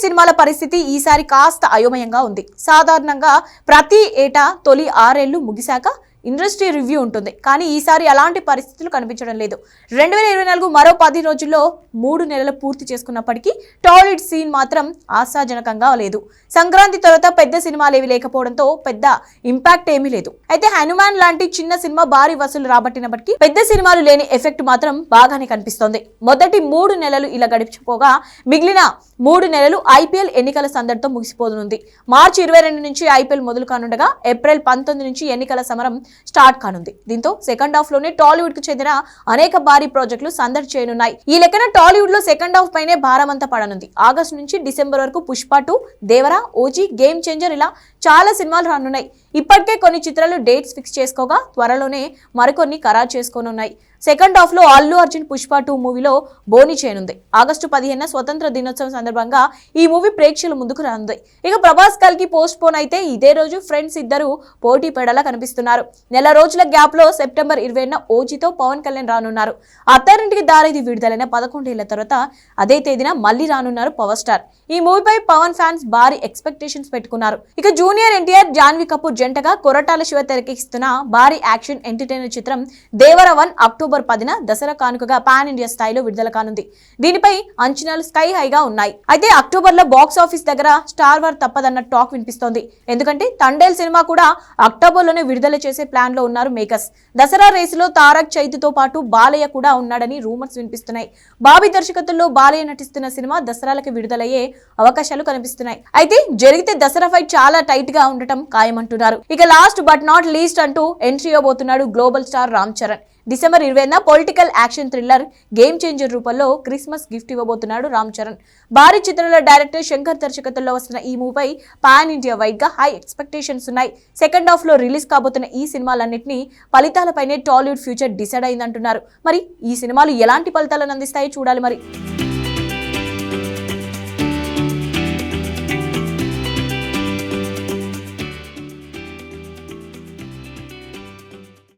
సినిమాల పరిస్థితి ఈసారి కాస్త అయోమయంగా ఉంది. సాధారణంగా ప్రతి ఏటా తొలి 6 ఏళ్లు ముగిశాక ఇండస్ట్రీ రివ్యూ ఉంటుంది. కానీ ఈసారి అలాంటి పరిస్థితులు కనిపించడం లేదు. 2024 మరో 10 రోజుల్లో 3 నెలలు పూర్తి చేసుకున్నప్పటికీ టాలీవుడ్ సీన్ మాత్రం ఆశాజనకంగా లేదు. సంక్రాంతి తర్వాత పెద్ద సినిమాలేవి లేకపోవడంతో పెద్ద ఇంపాక్ట్ ఏమీ లేదు. అయితే హనుమాన్ లాంటి చిన్న సినిమా భారీ వసూలు రాబట్టినప్పటికీ పెద్ద సినిమాలు లేని ఎఫెక్ట్ మాత్రం బాగానే కనిపిస్తోంది. మొదటి 3 నెలలు ఇలా గడిచిపోగా మిగిలిన 3 నెలలు ఐపీఎల్ ఎన్నికల సందడితో ముగిసిపోనుంది. మార్చి 22 నుంచి ఐపీఎల్ మొదలు కానుండగా ఏప్రిల్ 19 నుంచి ఎన్నికల సమరం స్టార్ట్ కానుంది. దీంతో సెకండ్ హాఫ్ లోనే టాలీవుడ్ కు చెందిన అనేక భారీ ప్రాజెక్టులు సందడి చేయనున్నాయి. ఈ లెక్కన టాలీవుడ్ లో సెకండ్ హాఫ్ పైనే భారమంతా పడనుంది. ఆగస్టు నుంచి డిసెంబర్ వరకు Pushpa 2, Devara, OG, game changer ఇలా చాలా సినిమాలు రానున్నాయి. ఇప్పటికే కొన్ని చిత్రాలు డేట్స్ ఫిక్స్ చేసుకోగా త్వరలోనే మరికొన్ని ఖరారు చేసుకోనున్నాయి. సెకండ్ హాఫ్ లో అల్లు అర్జున్ పుష్ప 2 మూవీలో బోని చేయనుంది. ఆగస్టు 15 స్వతంత్ర దినోత్సవం సందర్భంగా ఈ మూవీ ప్రేక్షకుల ముందుకు రానుంది. ఇక ప్రభాస్ కల్కి పోస్ట్ పోన్ అయితే ఇదే రోజు ఫ్రెండ్స్ ఇద్దరు పోటీ పడేలా కనిపిస్తున్నారు. నెల రోజుల గ్యాప్ లో సెప్టెంబర్ 20న ఓజీతో పవన్ కళ్యాణ్ రానున్నారు. అత్తారింటికి దారేది విడుదలైన 11 ఏళ్ల తర్వాత అదే తేదీన మళ్లీ రానున్నారు పవర్ స్టార్. ఈ మూవీపై పవన్ ఫ్యాన్స్ భారీ ఎక్స్పెక్టేషన్స్ పెట్టుకున్నారు. ఇక జూనియర్ ఎన్టీఆర్, జాన్వీ కపూర్ జంటగా కొరటాల శివ తెరకెక్కిస్తున్న భారీ యాక్షన్ ఎంటర్టైనర్ చిత్రం దేవర 1 అక్టోబర్ 10న దసరా కానుకగా పాన్ ఇండియా స్థాయిలో విడుదల కానుంది. దీనిపై అంచనాలు స్కై హైగా ఉన్నాయి. అయితే అక్టోబర్ లో బాక్స్ ఆఫీస్ దగ్గర స్టార్ వార్ తప్పదన్న టాక్ వినిపిస్తోంది. ఎందుకంటే తండేల్ సినిమా కూడా అక్టోబర్ లోనే విడుదల చేసే ప్లాన్ లో ఉన్నారు మేకర్స్. దసరా రేసులో తారక్, చైతుతో పాటు బాలయ్య కూడా ఉన్నాడని రూమర్స్ వినిపిస్తున్నాయి. బాబీ దర్శకత్వంలో బాలయ్య నటిస్తున్న సినిమా దసరాలకి విడుదలయ్యే అవకాశాలు కనిపిస్తున్నాయి. అయితే జరిగితే దసరా ఫైట్ చాలా టైట్ గా ఉండటం ఖాయమంటున్నారు. ఇక లాస్ట్ బట్ నాట్ లీస్ట్ అంటూ ఎంట్రీ ఇవ్వబోతున్నాడు global star Ram Charan. December 20న political action thriller game changer రూపంలో క్రిస్మస్ గిఫ్ట్ ఇవ్వబోతున్నాడు రామ్ చరణ్. భారీ చిత్రాల డైరెక్టర్ శంకర్ దర్శకత్వంలో వస్తున్న ఈ మూవీపై పాన్ ఇండియా వైడ్ గా హై ఎక్స్పెక్టేషన్స్ ఉన్నాయి. సెకండ్ హాఫ్ లో రిలీజ్ కాబోతున్న ఈ సినిమాలన్నింటినీ ఫలితాలపైనే టాలీవుడ్ ఫ్యూచర్ డిసైడ్ అయిందంటున్నారు. మరి ఈ సినిమాలు ఎలాంటి ఫలితాలను అందిస్తాయో చూడాలి మరి.